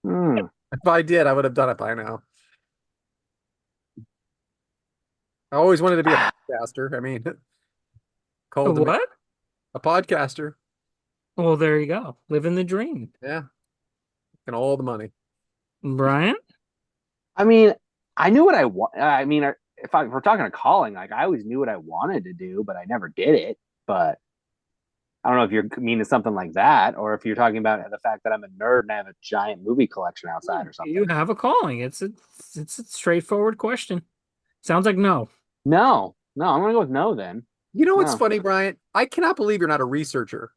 Hmm. If I did, I would have done it by now. I always wanted to be a podcaster. I mean, A called to me what? a podcaster. Well, there you go. Living the dream. Yeah, and all the money. Bryant? I mean, I knew what I want. I mean, if we're talking a calling, like I always knew what I wanted to do, but I never did it. But I don't know if you're meaning something like that, or if you're talking about the fact that I'm a nerd and I have a giant movie collection outside or something. You have a calling. It's a straightforward question. Sounds like no. No, I'm gonna go with no then. You know what's No. funny, Bryant? I cannot believe you're not a researcher,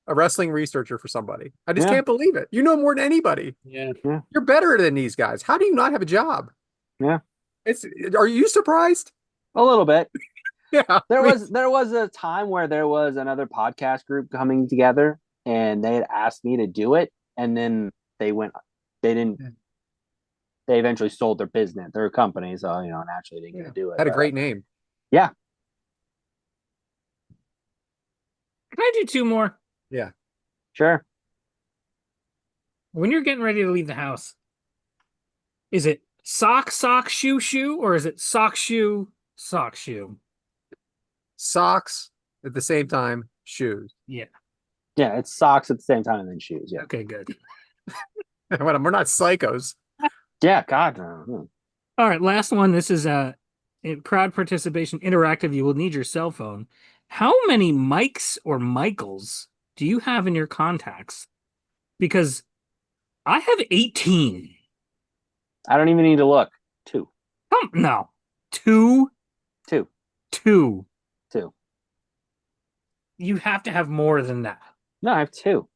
a wrestling researcher for somebody. I just Yeah. can't believe it. You know more than anybody. Yeah. You're better than these guys. How do you not have a job? Yeah. Are you surprised? A little bit. Yeah. There was a time where there was another podcast group coming together and they had asked me to do it, and then they didn't they eventually sold their business, their company, so naturally didn't get to do it. Had a great name. Yeah. Can I do two more? Yeah. Sure. When you're getting ready to leave the house, is it sock, shoe, shoe, or is it sock, shoe, sock, shoe? Socks at the same time, shoes. Yeah. Yeah, it's socks at the same time and then shoes. Yeah. Okay, good. We're not psychos. Yeah, God. No. All right, last one. This is crowd participation interactive. You will need your cell phone. How many Mikes or Michaels do you have in your contacts? Because I have 18. I don't even need to look. Two. No. Two. You have to have more than that. No, I have two.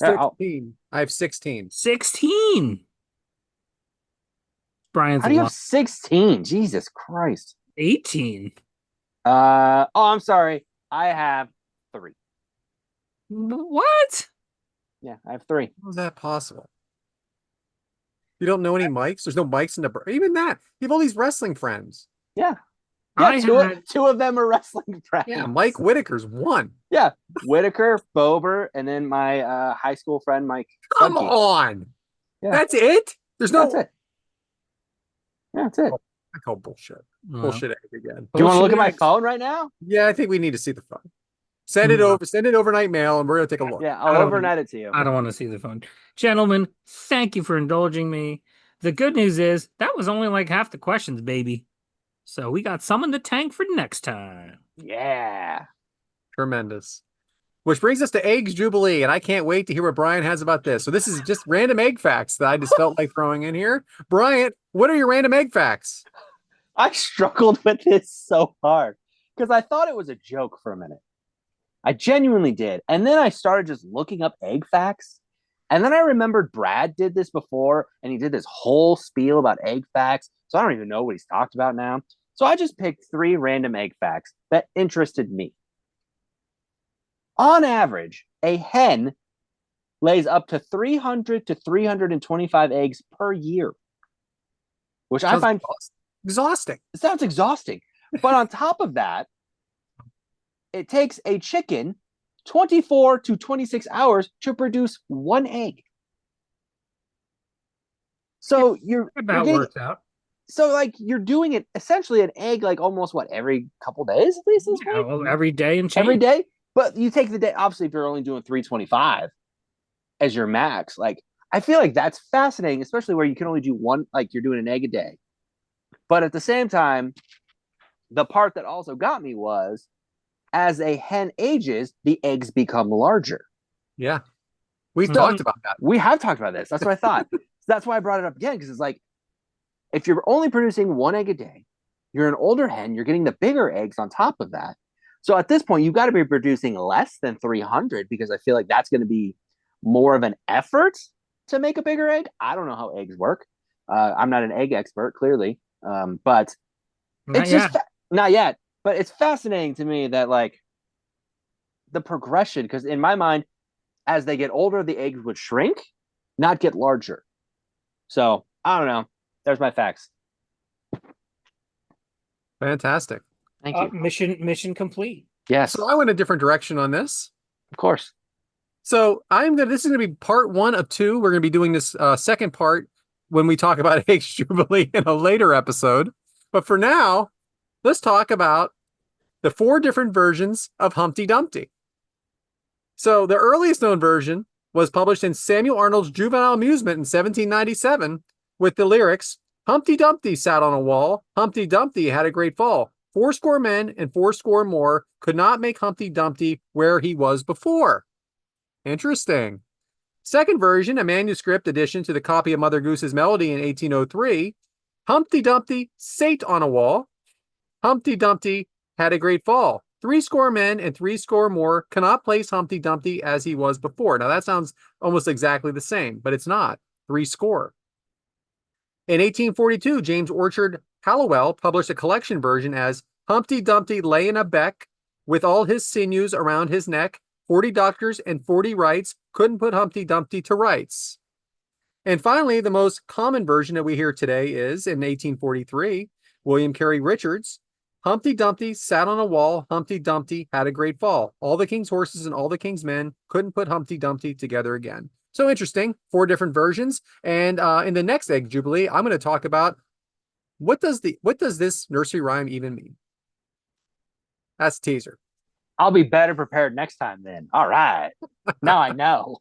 Yeah, 16. I have 16. 16. Brian's How do you have 16? Jesus Christ. 18. I'm sorry. I have 3. What? Yeah, I have 3. How is that possible? You don't know any mics? There's no mics in the even that. You have all these wrestling friends. Yeah. Yeah, I two, had two of them are wrestling friends. Yeah, Mike Whitaker's one. Yeah, Whitaker, Bober, and then my high school friend Mike. Come Funky. on. Yeah. That's it? There's no. That's it. Yeah, that's it. I call bullshit. well, Bullshit egg again. Do you want to look at my eggs. phone right now? Yeah, I think we need to see the phone. Send it No. over. Send it overnight mail, and we're gonna take a look. Yeah, I I'll don't- overnight it to you. I don't want to see the phone. Gentlemen, thank you for indulging me. The good news is that was only like half the questions, baby. So we got some in the tank for next time. Yeah. Tremendous. Which brings us to Eggs Jubilee, and I can't wait to hear what Brian has about this. So this is just random egg facts that I just felt like throwing in here. Bryant, what are your random egg facts? I struggled with this so hard because I thought it was a joke for a minute. I genuinely did. And then I started just looking up egg facts. And then I remembered Brad did this before, and he did this whole spiel about egg facts. So I don't even know what he's talked about now. So I just picked 3 random egg facts that interested me. On average, a hen lays up to 300 to 325 eggs per year, which I find exhausting. It sounds exhausting. But on top of that, it takes a chicken 24 to 26 hours to produce 1 egg. So you're getting, worked out. so like you're doing it essentially an egg like almost every couple days at least this Yeah, point? well, every day and change. Every day. But you take the day, obviously, if you're only doing 325 as your max, like I feel like that's fascinating, especially where you can only do one, like you're doing an egg a day. But at the same time, the part that also got me was as a hen ages, the eggs become larger. Yeah. We've So- talked about that. We have talked about this. That's what I thought. So that's why I brought it up again, because it's like if you're only producing 1 egg a day, you're an older hen, you're getting the bigger eggs on top of that. So at this point, you've got to be producing less than 300 because I feel like that's going to be more of an effort to make a bigger egg. I don't know how eggs work. I'm not an egg expert, clearly. But Not it's yet. just not yet. But it's fascinating to me that like the progression, because in my mind, as they get older, the eggs would shrink, not get larger. So I don't know. There's my facts. Fantastic. Thank you. Mission complete. Yes, So I went a different direction on this. of course. So this is going to be part 1 of 2. We're going to be doing this second part when we talk about Eggs Jubilee in a later episode. But for now, let's talk about the 4 different versions of Humpty Dumpty. So the earliest known version was published in Samuel Arnold's Juvenile Amusement in 1797 with the lyrics, Humpty Dumpty sat on a wall, Humpty Dumpty had a great fall. 80 men and 80 more could not make Humpty Dumpty where he was before. Interesting. Second version, a manuscript addition to the copy of Mother Goose's Melody in 1803, Humpty Dumpty sate on a wall, Humpty Dumpty had a great fall. 80 men and 80 more cannot place Humpty Dumpty as he was before. Now that sounds almost exactly the same, but it's not. 80. In 1842, James Orchard Hallowell published a collection version as Humpty Dumpty lay in a beck with all his sinews around his neck. 40 doctors and 40 wrights couldn't put Humpty Dumpty to rights. And finally, the most common version that we hear today is in 1843, William Carey Richards, Humpty Dumpty sat on a wall, Humpty Dumpty had a great fall. All the king's horses and all the king's men couldn't put Humpty Dumpty together again. So interesting, 4 different versions. And in the next Egg Jubilee, I'm going to talk about what does this nursery rhyme even mean? That's a teaser. I'll be better prepared next time then. All right. Now I know.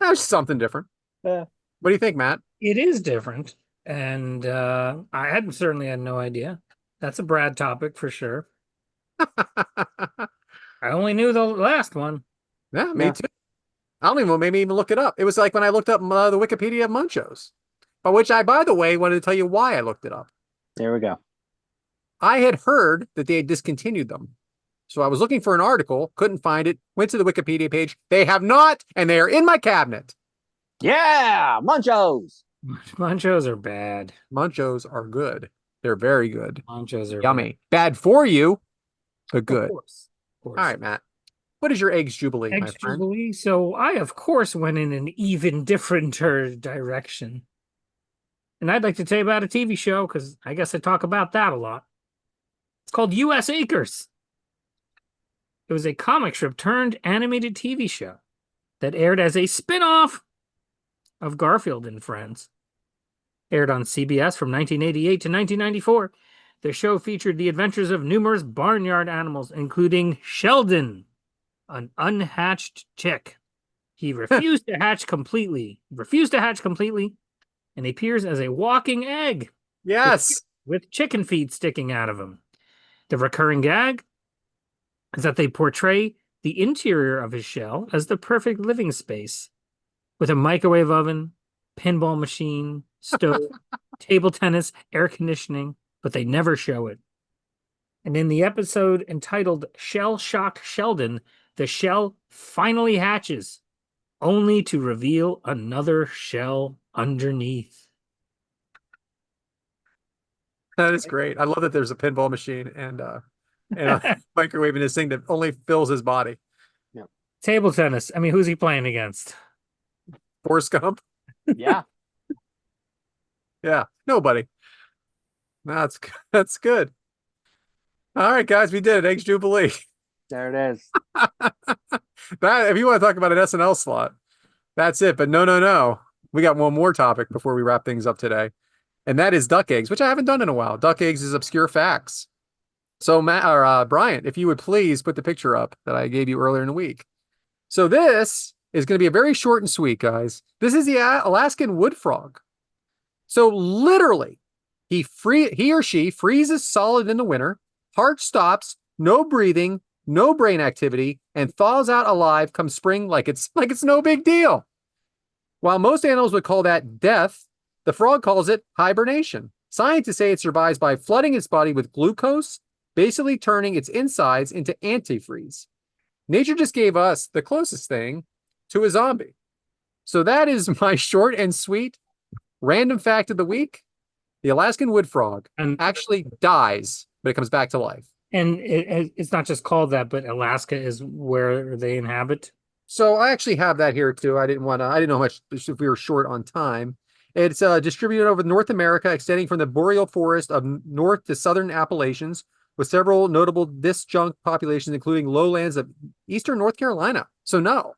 That's something different. Yeah. What do you think, Matt? It is different, and I certainly had no idea. That's a Brad topic for sure. I only knew the last one. Yeah, me Yeah. too. I don't even maybe even look it up. It was like when I looked up the Wikipedia of Munchos, by the way, wanted to tell you why I looked it up. There we go. I had heard that they had discontinued them. So I was looking for an article, couldn't find it, went to the Wikipedia page. They have not, and they are in my cabinet. Yeah, Munchos. Munchos are bad. Munchos are good. They're very good. Munchos are Yummy. Bad for you, but Bad. good. Of course. All right, Matt. What is your eggs jubilee, my Eggs friend? Jubilee. So I, of course, went in an even differenter direction. And I'd like to tell you about a TV show because I guess I talk about that a lot. It's called U.S. Acres. It was a comic strip turned animated TV show that aired as a spin-off of Garfield and Friends. Aired on CBS from 1988 to 1994. The show featured the adventures of numerous barnyard animals, including Sheldon, an unhatched chick. He refused to hatch completely, and appears as a walking egg Yes. with chicken feet sticking out of him. The recurring gag is that they portray the interior of his shell as the perfect living space with a microwave oven, pinball machine, stove, table tennis, air conditioning, but they never show it. And in the episode entitled Shell Shocked Sheldon, the shell finally hatches, only to reveal another shell underneath. That is great. I love that there's a pinball machine and a microwave in this thing that only fills his body. Table tennis. I mean, who's he playing against? Forrest Gump. Yeah. Yeah, nobody. That's good. All right, guys, we did it. Eggs Jubilee. There it is. That if you want to talk about an SNL slot, that's it. But no. We got one more topic before we wrap things up today, and that is duck eggs, which I haven't done in a while. Duck eggs is obscure facts. So, Matt or Bryant, if you would please put the picture up that I gave you earlier in the week. So this is going to be a very short and sweet, guys. This is the Alaskan wood frog. So literally, he or she freezes solid in the winter, heart stops, no breathing, no brain activity, and thaws out alive come spring like it's no big deal. While most animals would call that death, the frog calls it hibernation. Scientists say it survives by flooding its body with glucose, basically turning its insides into antifreeze. Nature just gave us the closest thing to a zombie. So that is my short and sweet random fact of the week. The Alaskan wood frog actually dies, but it comes back to life. And it's not just called that, but Alaska is where they inhabit. So I actually have that here too. I didn't know how much if we were short on time. It's distributed over North America, extending from the boreal forest of north to southern Appalachians, with several notable disjunct populations, including lowlands of eastern North Carolina. So no,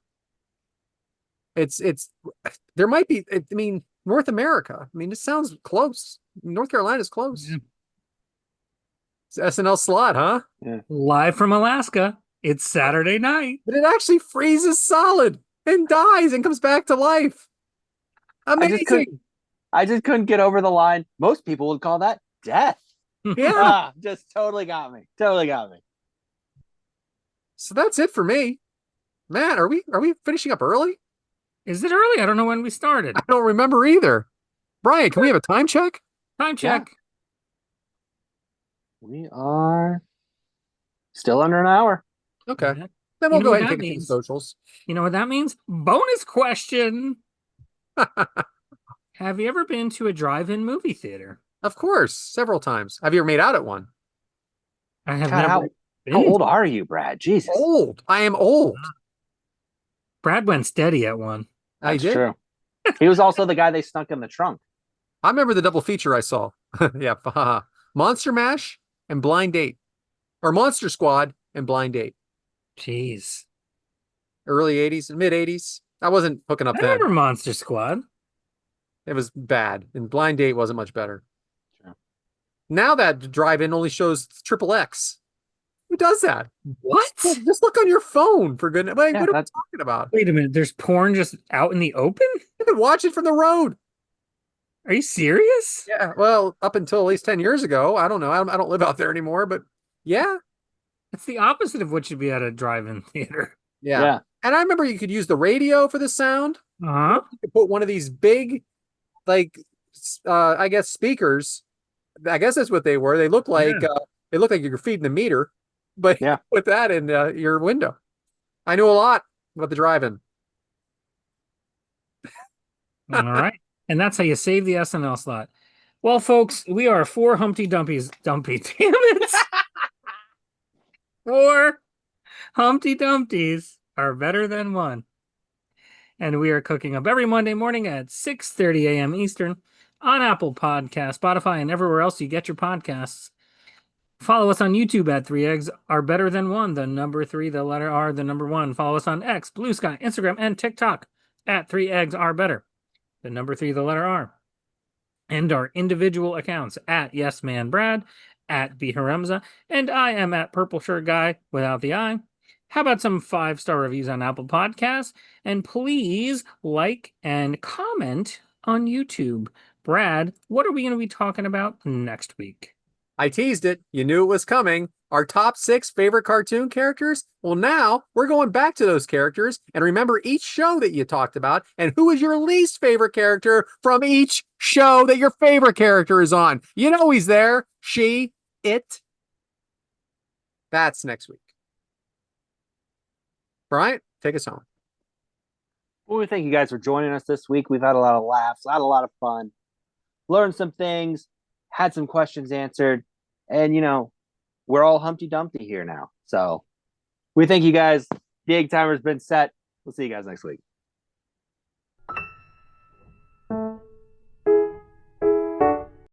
it's there might be. I mean, North America. I mean, this sounds close. North Carolina's close. Yeah. It's SNL slot, huh? Yeah. Live from Alaska. It's Saturday night. But it actually freezes solid and dies and comes back to life. Amazing. I just couldn't get over the line. Most people would call that death. Yeah. Just totally got me. Totally got me. So that's it for me. Matt, are we finishing up early? Is it early? I don't know when we started. I don't remember either. Brian, can we have a time check? Time check. We are still under an hour. Okay. Yeah. Then we'll You know go what ahead and that take it to the means? socials. You know what that means? Bonus question. Have you ever been to a drive-in movie theater? Of course, several times. Have you ever made out at one? I have God, never how been. old are you, Brad? Jesus. Old. I am old. Brad went steady at one. I That's did. true. He was also the guy they snuck in the trunk. I remember the double feature I saw. Yeah. Monster Mash and Blind Date. Or Monster Squad and Blind Date. Jeez. Early 80s and mid 80s. I wasn't hooking up I then. remember Monster Squad. It was bad. And Blind Date wasn't much better. Sure. Now that drive-in only shows triple X. Who does that? What? Just look on your phone, for goodness. Like, Yeah, what are we that's- talking about? Wait a minute. There's porn just out in the open? You can watch it from the road. Are you serious? Yeah, well, up until at least 10 years ago. I don't know. I don't live out there anymore, but yeah. That's the opposite of what should be at a drive-in theater. Yeah. And I remember you could use the radio for the sound. Uh-huh. You could put one of these big, like, I guess speakers. I guess that's what they were. They look like you're feeding the meter, but Yeah. with that in your window. I knew a lot about the drive-in. All right. And that's how you save the SNL slot. Well, folks, we are four Humpty Dumpies. Damn it. Four Humpty Dumpties are better than one. And we are cooking up every Monday morning at 6:30 a.m. Eastern on Apple Podcasts, Spotify, and everywhere else you get your podcasts. Follow us on YouTube at 3eggs are better than one. The number 3, the letter R, the number 1. Follow us on X, Blue Sky, Instagram, and TikTok at 3eggs are better. The number 3, the letter R. And our individual accounts at Yes Man Brad, at B Haremza, and I am at Purple Shirt Guy without the I. How about some 5-star reviews on Apple Podcasts? And please like and comment on YouTube. Brad, what are we going to be talking about next week? I teased it. You knew it was coming. Our top 6 favorite cartoon characters? Well, now we're going back to those characters and remember each show that you talked about and who is your least favorite character from each show that your favorite character is on. You know he's there. She, it. That's next week. Bryant, take us home. Well, we thank you guys for joining us this week. We've had a lot of laughs, had a lot of fun, learned some things, had some questions answered, and we're all Humpty Dumpty here now. So we thank you guys. The egg timer's been set. We'll see you guys next week.